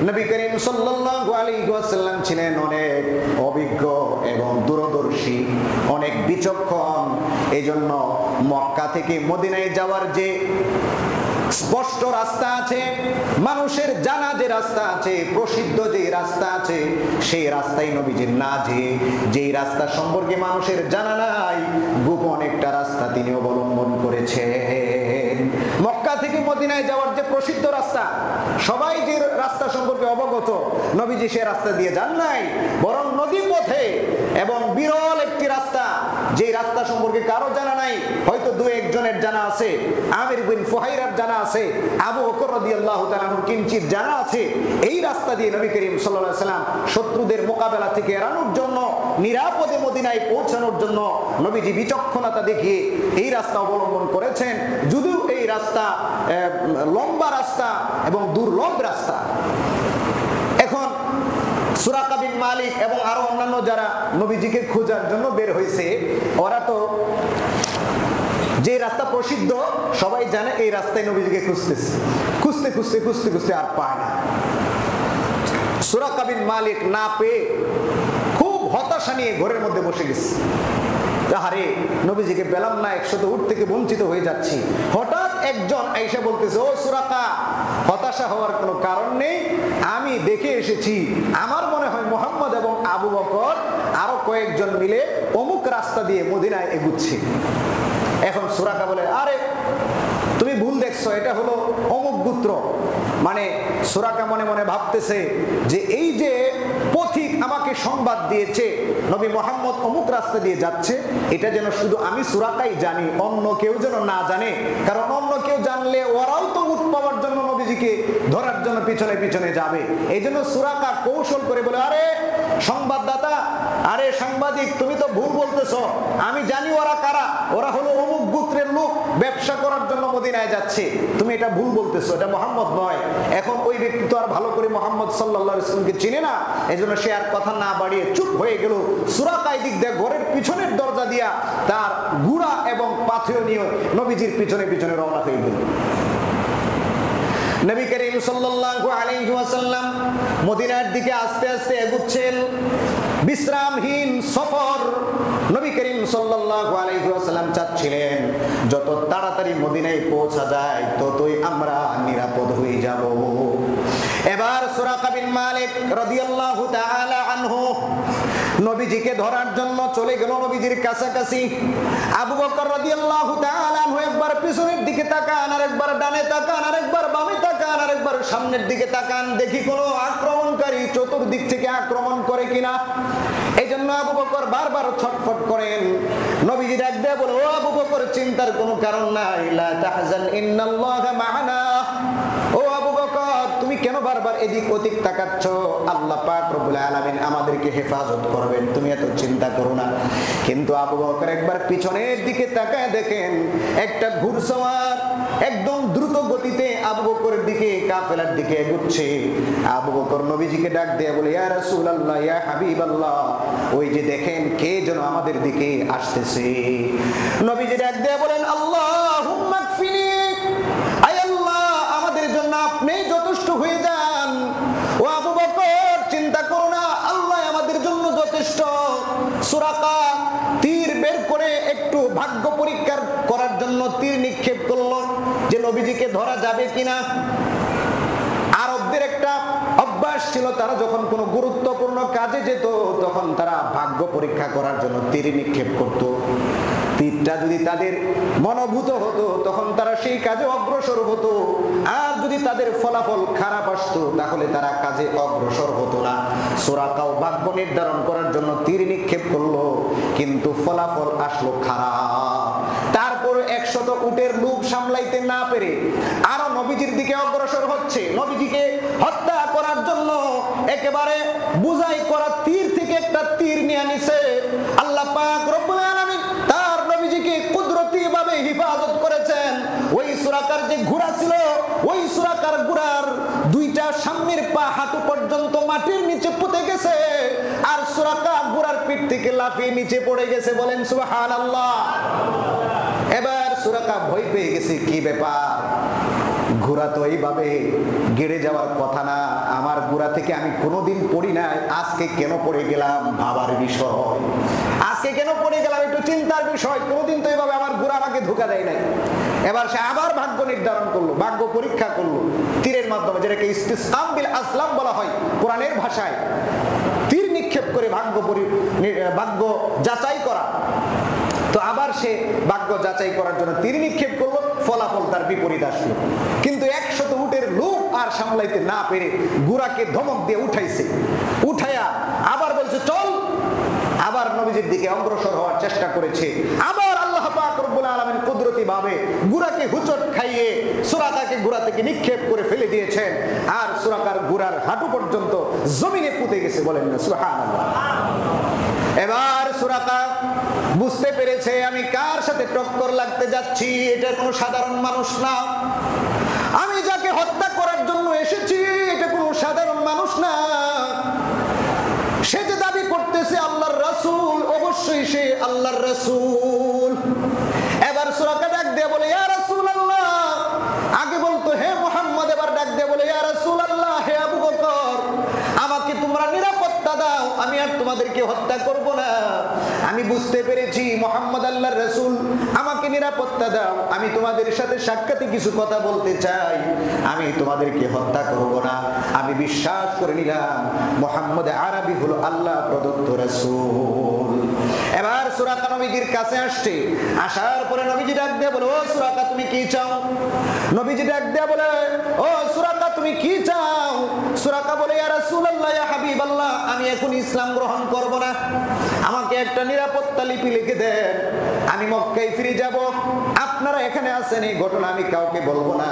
নবী করিম সাল্লাল্লাহু আলাইহি ওয়াসাল্লাম ছিলেন অনেক অভিজ্ঞ এবং দূরদর্শী, অনেক বিচক্ষণ। এজন্য মক্কা থেকে মদিনায় যাওয়ার যে স্পষ্ট রাস্তা আছে, মানুষের জানা যে রাস্তা আছে, প্রসিদ্ধ যে রাস্তা আছে, সেই রাস্তায় নবীজির না যেই রাস্তা সম্পর্কে মানুষের জানা নাই, গোপন একটা রাস্তা তিনি অবলম্বন করেছেন। মক্কা থেকে মদিনায় যাওয়ার যে প্রসিদ্ধ রাস্তা, সবাই যে রাস্তা সম্পর্কে অবগত, নবীজি সে রাস্তা দিয়ে যান নাই, বরং নদী পথে এবং বিরল একটি রাস্তা, যে রাস্তা সম্পর্কে কারো জানা নাই, হয়তো দু একজনের জানা আছে, আমির বিন ফুহাইরার জানা আছে, আবু বকর রাদিয়াল্লাহু তাআলা আনহু কিঞ্চিত জানা আছে। এই রাস্তা দিয়ে নবী করিম সাল্লাল্লাহু আলাইহি সাল্লাম শত্রুদের মোকাবেলা থেকে এড়ানোর জন্য, নিরাপদে মদিনায় পৌঁছানোর জন্য নবীজি বিচক্ষণতা দেখিয়ে এই রাস্তা অবলম্বন করেছেন। যদিও এই রাস্তা লম্বা রাস্তা এবং দুর্লভ রাস্তা। এখন সুরাকা বিন মালিক এবং আরো অন্যান্য যারা নবীজিকে খোঁজার জন্য বের হয়েছে, ওরা তো যে রাস্তা প্রসিদ্ধ সবাই জানে, এই রাস্তায় নবীজিকে খুঁজতেছে, খুঁজতে খুঁজতে খুঁজতে খুঁজতে আর পায় না। সুরাকা বিন মালিক না পেয়ে খুব হতাশা নিয়ে ঘরের মধ্যে বসে গেছে। আরে নবীজিকে পেলাম না, 100 উট থেকে বঞ্চিত হয়ে যাচ্ছি। হঠাৎ একজন আয়েশা বলতেছে, ও সুরাকা, হতাশা হওয়ার কোনো কারণ নেই, আমি দেখে এসেছি, আমার মনে হয় মুহাম্মদ এবং আবু বকর আরো কয়েকজন মিলে অমুক রাস্তা দিয়ে মদিনায় এগুচ্ছে। এখন সুরাকা বলে, আরে তুমি ভুল দেখছো, এটা হলো অমুক গোত্র। মানে সুরাকা মনে মনে ভাবতেছে যে এই যে পথিক আমাকে সংবাদ দিয়েছে নবী মুহাম্মদ অমুক রাস্তা দিয়ে যাচ্ছে, এটা যেন শুধু আমি সুরাকাই জানি, অন্য কেউ যেন না জানে। কারণ অন্য কেউ জানলে ওরাও তো উট পাওয়ার জন্য নবীজিকে ধরার জন্য পিছনে পিছনে যাবে। এই জন্য সুরাকা কৌশল করে বলে, আরে সংবাদদাতা, আরে সাংবাদিক, তুমি তো ভুল বলতেছো, আমি জানি ওরা কারা, ওরা হলো অমুক গোত্রের লোক, ব্যবসা করার জন্য মদিনায় যাচ্ছে, তুমি এটা ভুল বলতেছো, এটা মুহাম্মদ নয়। এখন ওই ব্যক্তি তো আর ভালো করে মুহাম্মদ সাল্লাল্লাহু আলাইহি ওয়াসাল্লামকে চিনে না, এজন্য সে আর কথা না বাড়িয়ে চুপ হয়ে গেল। সুরাকা দিক দিয়ে ঘরের পিছনের দরজা দিয়া তার ঘোড়া এবং পাথর নিয়ে নবীজির পিছনে পিছনে রওনা হয়ে গেল। নবী করিম সাল্লাল্লাহু আলাইহি ওয়াসাল্লাম মদিনার দিকে আস্তে আস্তে এগুচ্ছেন। বিশ্রামহীন সফর। নবী করিম সাল্লাল্লাহু আলাইহি ওয়াসাল্লাম চাচ্ছিলেন যত তাড়াতাড়ি মদিনায় পৌঁছা যায় ততই আমরা নিরাপদ হয়ে যাব। এবার সুরাকা বিন মালিক রাদিয়াল্লাহু তাআলা আনহু নবীজিকে ধরার জন্য চলে গেল নবীজির কাছাকাছি। আবু বকর রাদিয়াল্লাহু তাআলা আনহু একবার পিছনের দিকে তাকান, আর একবার ডানে তাকান, আর একবার বামে তাকান, আর একবার সামনের দিকে তাকান, দেখি কোনো আক্রমণকারী চতুর্দিক থেকে আক্রমণ করে কিনা। এই জন্য আবু বকর বারবার ছটফট করেন। নবীজি ডাক দিয়ে বলে, ও আবু বকর, চিন্তার কোনো কারণ নাই, লা তাহজান ইন্নাল্লাহা মা'ানা। ও আবু বকর, তুমি কেন বারবার এদিক ওদিক তাকাচ্ছ? আল্লাহ পাক রব্বুল আলামিন আমাদেরকে হেফাজত করবেন, তুমি এত চিন্তা করো না। কিন্তু আবু বকর একবার পিছনের দিকে তাকায় দেখেন একটা ঘুড়সওয়ার একদম দ্রুত গতিতে আবু বকরের দিকে, কাফেলার দিকে এগুচ্ছে। আবু বকর নবীজিকে ডাক দিয়ে বলে, ইয়া রাসূলুল্লাহ, ইয়া হাবিবাল্লাহ, ওই যে দেখেন কে যেন আমাদের দিকে আসতেছে। নবীজি ডাক দিয়ে বলেন, আল্লাহুম্মা কফিনি, আয় আল্লাহ, আমাদের জন্য আপনি যথেষ্ট হয়ে যান। ও আবু বকর, চিন্তা করো না, আল্লাহ আমাদের জন্য যথেষ্ট। সুরাকা তীর বের করে একটু ভাগ্য পরীক্ষা করার জন্য তীর নিক্ষেপ করলো যে নবীজিকে ধরা যাবে কিনা। আরবদের একটা অভ্যাস ছিল, তারা যখন কোনো গুরুত্বপূর্ণ কাজে যেত তখন তারা ভাগ্য পরীক্ষা করার জন্য তীর নিক্ষেপ করত। তীরটা যদি তাদের মনোভূত হতো তখন তারা সেই কাজে অগ্রসর হতো, আর যদি তাদের ফলাফল খারাপ আসতো তাহলে তারা কাজে অগ্রসর হতো না। সুরাকাও ভাগ্য নির্ধারণ করার জন্য তীর নিক্ষেপ করলো, কিন্তু ফলাফল আসলো খারাপ। তারপরে 100 উটের লোভ সামলাইতে না পেরে আরো নবীজির দিকে অগ্রসর হচ্ছে। নবীজিকে হত্যা করার জন্য একেবারে বুঝাই করা তীর থেকে একটা তীর নিয়ে নিছে। আল্লাহ পাক রব্বুল আলামিন তার নবীজিকে কুদরতি ভাবে হিফাজত করেছেন। ওই সুরাকার যে ঘোড়া ছিল, ওই সুরাকার ঘোড়ার দুইটা সামনের পা হাঁটু পর্যন্ত মাটির নিচে পুঁতে গেছে, আর সুরাকা ঘোড়ার পিঠ থেকে লাফিয়ে নিচে পড়ে গেছে। বলেন সুবহানাল্লাহ। এবার সুরাকা ভয় পেয়ে গেছে, কি ব্যাপার, ঘোড়া তো এইভাবে গেড়ে যাওয়ার কথা না, আমার ঘোড়া থেকে আমি কোনোদিন পড়ি নাই, আজকে কেন পড়ে গেলাম ভাবার বিষয়, আজকে কেন পড়ে গেলাম একটু চিন্তার বিষয়, কোনোদিন তো এইভাবে আমার ঘোড়া আমাকে ধোঁকা দেয় নাই। এবার সে আবার ভাগ্য নির্ধারণ করলো, ভাগ্য পরীক্ষা করলো তীরের মাধ্যমে, যেটাকে ইস্তিসকাম বিল আসলাম বলা হয় কোরআনের ভাষায়। তীর নিক্ষেপ করে ভাগ্য যাচাই করা। তো আবার সে ভাগ্য যাচাই করার জন্য তীর নিক্ষেপ করলো, ফলাফল তার বিপরীত আসলো। কিন্তু 100 উটের লোভ আর সামলাইতে না পেরে ঘোড়াকে ধমক দিয়ে উঠাইছে, উঠাইয়া আবার বলছে চল। আবার নবী নবীজির দিকে অগ্রসর হওয়ার চেষ্টা করেছে। আবার আল্লাহ পাক রব্বুল আলামিন কুদরতি ভাবে ঘোড়াকে হুচট খাইয়ে সুরাকাকে ঘোড়া থেকে নিক্ষেপ করে ফেলে দিয়েছেন, আর সুরাকার ঘোড়ার হাঁটু পর্যন্ত জমিনে পুঁতে গেছে। বলেন না সুবহানাল্লাহ। এবার সুরাকা বুঝতে পেরেছে আমি কার সাথে টক্কর লাগতে যাচ্ছি, এটা কোনো সাধারণ মানুষ না। আমি যাকে হত্যা করার জন্য এসেছি এটা কোনো সাধারণ মানুষ না। সে যে দাবি করতেছে আল্লাহর রাসূল, অবশ্যই সে আল্লাহর রাসূল। এবার সুরাকা ডাক দিয়ে বলে ইয়া রাসূলুল্লাহ, আগে বলতো হে মুহাম্মদ, এবার ডাক দিয়ে বলে ইয়া রাসূলুল্লাহ, হে আবু বকর, আমাকে তোমরা নিরাপত্তা দাও, আমি আর তোমাদেরকে হত্যা করব না। আমি বুঝতে পেরেছি মুহাম্মদ আল্লাহর রাসূল, আমাকে নিরাপত্তা দাও, আমি তোমাদের সাথে সাক্ষাতে কিছু কথা বলতে চাই, আমি তোমাদেরকে হত্যা করব না। আমি বিশ্বাস করে নিলাম মুহাম্মদ আরবি হলো আল্লাহ প্রদত্ত রাসূল। এবার সুরাকা নবীজির কাছে আসছে, আসার পরে নবীজি ডাক দিয়ে বলে ও সুরাকা তুমি কি চাও? নবীজি ডাক দিয়ে বলে ও সুরাকা তুমি কি চাও? সুরাকা বলে ইয়া রাসূলুল্লাহ, ইয়া হাবিবাল্লাহ, আমি এখন ইসলাম গ্রহণ করব না, আমাকে একটা নিরাপত্তা লিপি লিখে দেন, আমি মক্কায় ফিরে যাব। আপনারা এখানে আছেন, এই ঘটনা আমি কাউকে বলবো না।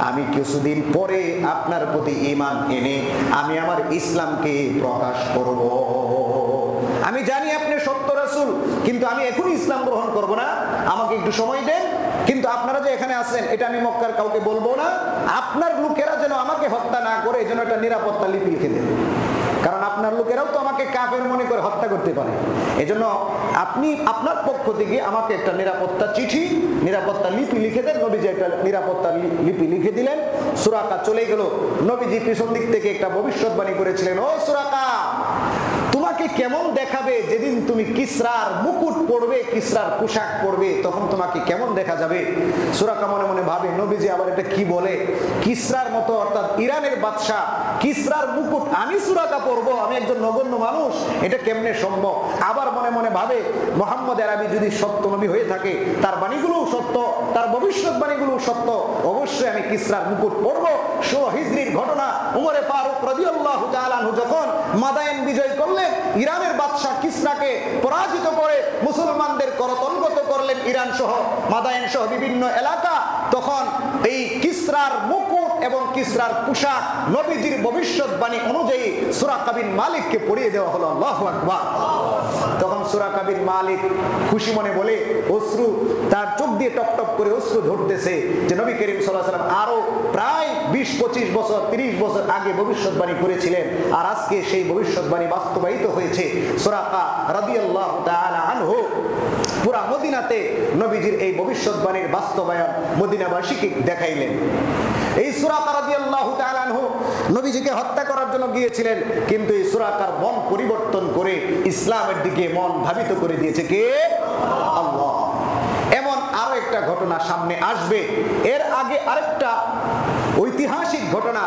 আমি কিছুদিন পরে আপনার প্রতি ঈমান এনে আমি আমার ইসলামকে প্রকাশ করব। আমি জানি আপনি সত্য রাসূল, কিন্তু আমি এখনই ইসলাম গ্রহণ করব না, আমাকে একটু সময় দেন। কিন্তু আপনারা যে এখানে আছেন এটা আমি মক্কার কাউকে বলবো না, আপনার লোকেরা যেন আমাকে হত্যা না করে এই জন্য একটা নিরাপত্তা লিপি লিখে দেন, কারণ আপনার লোকেরাও তো আমাকে কাফের মনে করে হত্যা করতে পারে। এজন্য আপনি আপনার পক্ষ থেকে আমাকে একটা নিরাপত্তা চিঠি, নিরাপত্তা লিপি লিখে দেন। নবীজি একটা নিরাপত্তা লিপি লিখে দিলেন। সুরাকা চলে গেল। নবীজি পিছন দিক থেকে একটা ভবিষ্যৎবাণী করেছিলেন, ও সুরাকা, তোমাকে কেমন দেখাবে যেদিন তুমি কিসরার মুকুট পরবে, কিসরার পোশাক পরবে, তখন তোমাকে কেমন দেখা যাবে? সুরাকা মনে মনে ভাবে নবীজি আবার এটা কি বলে, কিসরার মতো অর্থাৎ ইরানের বাদশা কিসরার মুকুট আমি সুরাকা পরবো, আমি একজন নগণ্য মানুষ, এটা কেমনে সম্ভব? আবার মনে মনে ভাবে মুহাম্মদ আরবি যদি সত্য নবী হয়ে থাকে, তার বাণীগুলোও সত্য, তার ভবিষ্যৎবাণীগুলোও সত্য, অবশ্যই আমি কিসরার মুকুট পরবো। 16 হিজরির ঘটনা, উমরে ফারুক রাদিয়াল্লাহু তাআলা আনহু যখন মাদায়েন বিজয় করলেন, ইরানের বাদশা কিসরাকে পরাজিত করে মুসলমানদের করতলগত করলেন ইরান সহ মাদায়েন সহ বিভিন্ন এলাকা, তখন এই কিসরার মুকুট এবং কিসরার পোশাক নবীজির ভবিষ্যৎবাণী অনুযায়ী সুরাকা বিন মালিককে পরিয়ে দেওয়া হলো। আল্লাহু আকবার। তখন সুরাকা বিন মালিক খুশি মনে বলে, অশ্রু তার চোখ দিয়ে টপ টপ করে অশ্রু ঝরতেছে যে নবী করিম সাল্লাল্লাহু আলাইহি ওয়াসাল্লাম আরো প্রায় 20-25 বছর 30 বছর আগে ভবিষ্যৎবাণী করেছিলেন, আর আজকে সেই ভবিষ্যৎবাণী বাস্তবায়িত হয়েছে। সুরাকা রাদিয়াল্লাহু তাআলা আনহু পুরা মদিনাতে নবীজির এই ভবিষ্যৎবাণীর বাস্তবায়ন মদিনাবাসীকে দেখাইলেন। এই সুরাকা রাদিয়াল্লাহু তাআলা আনহু নবীজিকে হত্যা করার জন্য গিয়েছিলেন, কিন্তু এই সুরাকার মন পরিবর্তন করে ইসলামের দিকে মন ধাবিত করে দিয়েছে কে? আল্লাহ। এমন আরো একটা ঘটনা সামনে আসবে। এর আগে আরেকটা ঐতিহাসিক ঘটনা,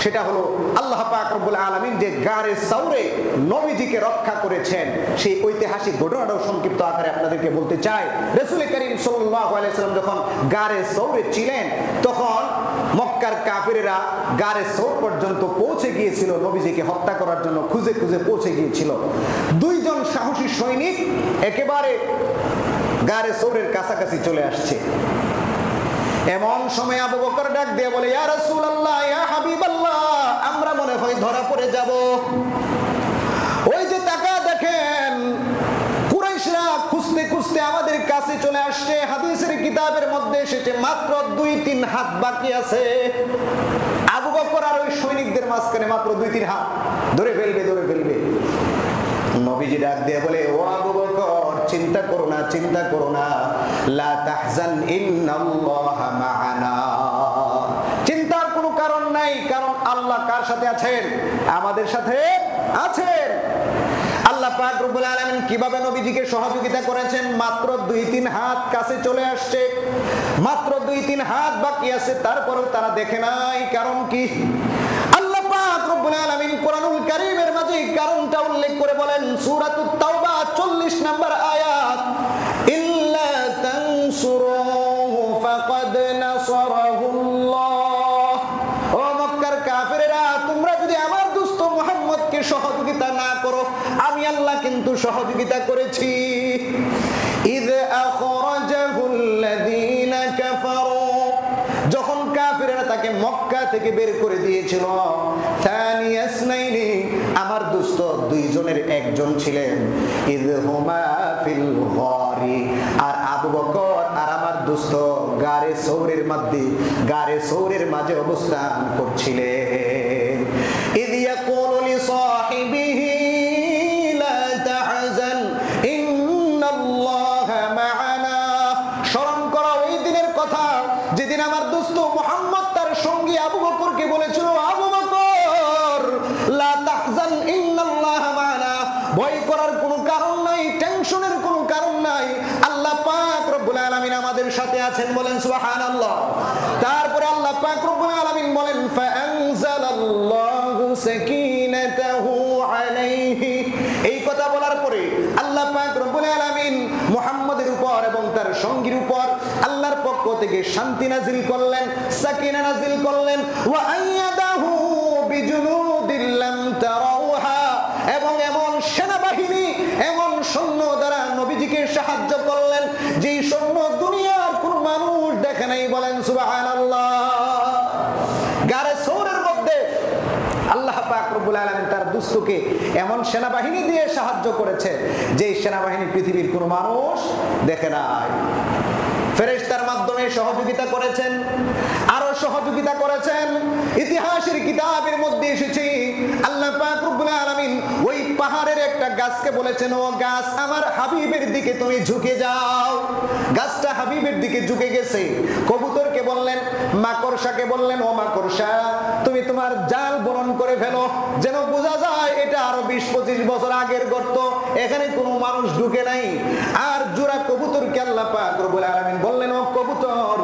সেটা হলো আল্লাহ পাক রব্বুল আলামিন যে গারে সাউরে নবীজিকে রক্ষা করেছেন, সেই ঐতিহাসিক ঘটনাটাও সংক্ষিপ্ত আকারে আপনাদেরকে বলতে চাই। রাসূল করিম সাল্লাল্লাহু আলাইহি ওয়াসাল্লাম যখন গারে সাউরে ছিলেন, তখন মক্কার কাফেরেরা গারে সৌর পর্যন্ত পৌঁছে গিয়েছিল, নবীজিকে হত্যা করার জন্য খুঁজে খুঁজে পৌঁছে গিয়েছিল। 2 জন সাহসী সৈনিক একেবারে গারে সৌরের কাছাকাছি চলে আসছে। এমন সময় আবু বকর ডাক দিয়ে বলে, ইয়া রাসূলুল্লাহ, ইয়া হাবিবাল্লাহ, আমরা মনে হয় ধরা পড়ে যাব। ওই যে তাকা দেখেন, কুরাইশরা খুঁজতে খুঁজতে আমাদের কাছে চলে আসছে। হাদিসের কিতাবের মধ্যে এসেছে মাত্র 2-3 হাত বাকি আছে। আবু বকর আর ওই সৈনিকদের মাঝখানে মাত্র 2-3 হাত, ধরে ফেলবে ধরে ফেলবে। নবীজি ডাক দিয়ে বলে, ও আবু বকর, চিন্তা করো না, চিন্তা করো না, লা তাহজান ইন্নাল্লাহা মা'ানা, চিন্তার কোনো কারণ নাই, কারণ আল্লাহ কার সাথে আছেন? আমাদের সাথে আছেন। আল্লাহ পাক রব্বুল আলামিন কিভাবে নবীজিকে সহযোগিতা করেছেন? মাত্র 2-3 হাত কাছে চলে আসছে, মাত্র 2-3 হাত বাকি আছে, তারপরেও তারা দেখে নাই। কারণ কি? আল্লাহ পাক রব্বুল আলামিন কোরআনুল কারীমের মাঝে কারণটা উল্লেখ করে বলেন, সূরাতুত তাওবা 40 নম্বর আয়াত, ইল্লা তানসুরুহু ফাকাদ নাসারাহুল্লাহ। ও মক্কার কাফেরেরা, তোমরা যদি আমার দুষ্ট মুহাম্মদকে সহযোগিতা না করো, আমি আল্লাহ কিন্তু সহযোগিতা করেছি। ইয আখরাজাহুল্লাযীনা কাফারু, যখন কাফিররা তাকে মক্কা থেকে বের করে দিয়েছিল, থানিয়াসনাইনি, আমার দোস্ত দুইজনের একজন ছিলেন, ইয হুমা ফিল গারি, আর আবু বকর আর আমার দোস্ত গারে সৌরের মাঝে অবস্থান করছিলেন। ইয ইয়াকুলু লিসাহিবিহি লা তাহজান ইন্নাল্লাহা মা'ানা, স্মরণ করো ওই দিনের কথা যেদিন আমার দোস্ত মুহাম্মদ তার সঙ্গী আবু বকরকে বলেছিল, আবু বকর লা তাহজান ইন্নাল্লাহা মা'ানা, ভয় করার কোনো কারণ নাই, টেনশনের কোনো কারণ নাই, আল্লাহ পাক রব্বুল আলামিন আমাদের সাথে আছেন, বলেন সুবহানাল্লাহ। তারপরে আল্লাহ পাক রব্বুল আলামিন বলেন ফাআনজালাল্লাহু সাকিনাতাহু আলাইহি, এই কথা বলার পরে আল্লাহ পাক রব্বুল আলামিন মুহাম্মদের উপর এবং তার সঙ্গীর উপর আল্লাহর পক্ষ থেকে শান্তি নাজিল করলেন, সাকিনা নাজিল করলেন, ওয়া আইয়াদাহু বিজুনুদিল লাম তারাউহা, এবং এমন সেনাবাহিনী, এমন সৈন্য দ্বারা নবীজিকে সাহায্য করলেন যেই সৈন্য দুনিয়ার কোন মানুষ দেখে নাই, বলেন সুবহানাল্লাহ। গারে সৌরের মধ্যে আল্লাহ পাক রব্বুল আলামিন তার দুস্থকে এমন সেনাবাহিনী দিয়ে সাহায্য করেছে যে সেনাবাহিনী পৃথিবীর কোন মানুষ দেখে নাই। ফেরেশতার মাধ্যমে সহযোগিতা করেছেন, আরো সহযোগিতা করেছেন। ইতিহাসের কিতাবের মধ্যে এসেছে আল্লাহ পাক রব্বুল আলামিন ওই পাহাড়ের একটা গাছকে বলেছেন, ও গাছ আমার হাবিবের দিকে তুমি ঝুঁকে যাও। গাছটা হাবিবের দিকে ঝুঁকে গেছে। কবুতরকে বললেন, মাকড়সাকে বললেন, ও মাকড়সা তুমি তোমার জাল বরণ করে ফেলো, যেন বোঝা যায় এটা আরো 20-25 বছর আগের গর্ত, এখানে কোনো মানুষ ঢুকে নাই। আর জোড়া কবুতরকে আল্লাহ পাক রব্বুল আলামিন বললেন, ও কবুতর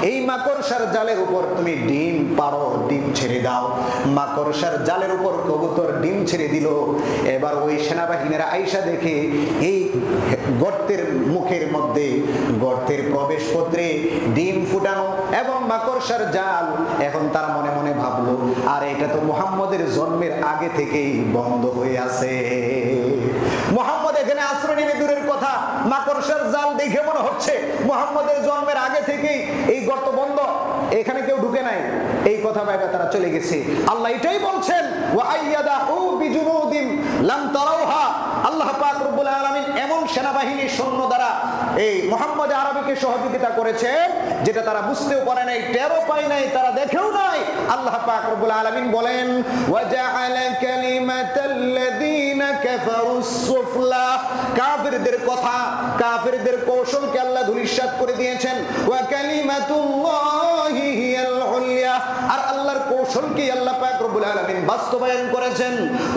এই মাকড়সার জালের উপর তুমি ডিম পারো, ডিম ছেড়ে দাও। মাকড়সার জালের উপর কবুতর ডিম ছেড়ে দিল। এবার ওই সেনাবাহিনীরা আইসা দেখে এই গর্তের মুখের মধ্যে, গর্তের প্রবেশ পত্রে ডিম ফুটানো এবং মাকড়সার জাল। এখন তার মনে মনে ভাবলো, আর এটা তো মুহাম্মদের জন্মের আগে থেকেই বন্ধ হয়ে আছে। মুহাম্মদ এখানে আশ্রয় নিবে দূরের কথা, মাকড়সার জাল দেখে মনে হচ্ছে মুহাম্মদের জন্মের আগে থেকেই এই গর্ত বন্ধ, এখানে কেউ ঢুকে নাই। এই কথা ভেবে তারা চলে গেছে। আল্লাহ এটাই বলছেন, ওয়া আইয়াদাহু বিজুনুদিন লাম তারাউহা, আল্লাহ পাক রব্বুল আলামিন এমন সেনাবাহিনী সৈন্য দ্বারা এই মুহাম্মদ আরবীকে সহযোগিতা করেছেন যেটা তারা বুঝতেও পারে নাই, টেরও পায় নাই, তারা দেখেও নাই। আল্লাহ পাক রব্বুল আলামিন বলেন, ওয়া জাআলা কালিমাতাল্লাযীনা কাফারুস সুফলা, কাফিরদের কথা, কাফিরদের কৌশলকে আল্লাহ ধূলিসাৎ করে দিয়েছেন। ওয়া কালিমাতুল্লাহি হিয়াল উলিয়া, আর আল্লাহর কৌশলকে আল্লাহ পাক রব্বুল আলামিন বাস্তবায়ন করেছেন।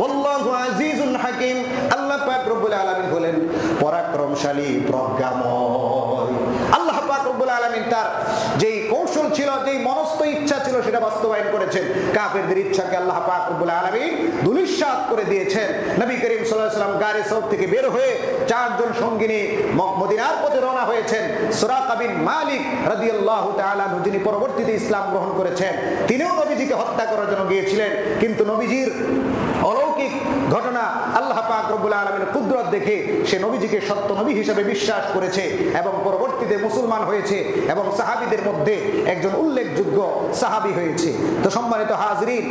আল্লাহু আজিজুন হাকিম, আল্লাহ পাক রব্বুল আলামিন বলেন পরাক্রমশালী, প্রজ্ঞাময়। আল্লাহ পাক রব্বুল আলামিন তার যেই কৌশল ছিল, যেই মনস্থ ইচ্ছা ছিল সেটা বাস্তবায়ন করেছেন। কাফেরদের ইচ্ছাকে আল্লাহ পাক রব্বুল আলামিন ধূলিসাৎ করে দিয়েছেন। নবী করিম সাল্লাল্লাহু আলাইহি ওয়াসাল্লাম গারে সওর থেকে বের হয়ে 4 জন সঙ্গী নিয়ে মদিনার পথে রওনা হয়েছেন। সুরাকা বিন মালিক রাদিয়াল্লাহু তাআলা আনহু, যিনি পরবর্তীতে ইসলাম গ্রহণ করেছেন, তিনিও নবীজিকে হত্যা করার জন্য গিয়েছিলেন, কিন্তু নবীজির অলৌকিক ঘটনা আল্লাহ পাক রব্বুল আলামিনের কুদরত দেখে সে নবীজিকে সত্য নবী হিসেবে বিশ্বাস করেছে এবং পরবর্তীতে মুসলমান হয়েছে এবং সাহাবীদের মধ্যে একজন উল্লেখযোগ্য সাহাবী হয়েছে। তো সম্মানিত হাজরিন,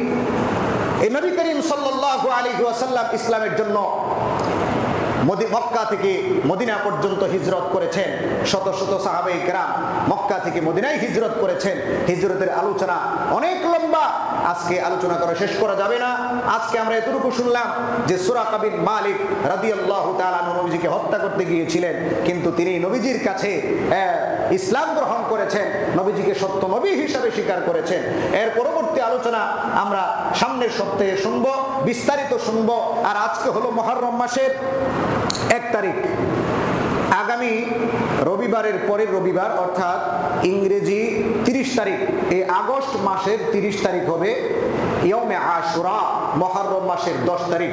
এই নবী করিম সাল্লাল্লাহু আলাইহি ওয়াসাল্লাম ইসলামের জন্য মক্কা থেকে মদিনা পর্যন্ত হিজরত করেছেন। শত শত সাহাবায়ে কেরাম মক্কা থেকে মদিনায় হিজরত করেছেন। হিজরতের আলোচনা অনেক লম্বা, আজকে আলোচনা করে শেষ করা যাবে না। আজকে আমরা এতটুকু শুনলাম যে সুরাকা বিন মালিক রাদিয়াল্লাহু তাআলা নবীজিকে হত্যা করতে গিয়েছিলেন, কিন্তু তিনি নবীজির কাছে ইসলাম গ্রহণ করেছেন, নবীজিকে সত্য নবী হিসাবে স্বীকার করেছেন। এর পরবর্তী আলোচনা আমরা সামনের সপ্তাহে শুনবো, বিস্তারিত শুনবো। আর আজকে হলো মুহররম মাসের 1 তারিখ, আগামী রবিবারের পরের রবিবার অর্থাৎ ইংরেজি 30 তারিখ, এই আগস্ট মাসের 30 তারিখ হবে ইয়মে আশুরা, মুহররম মাসের 10 তারিখ।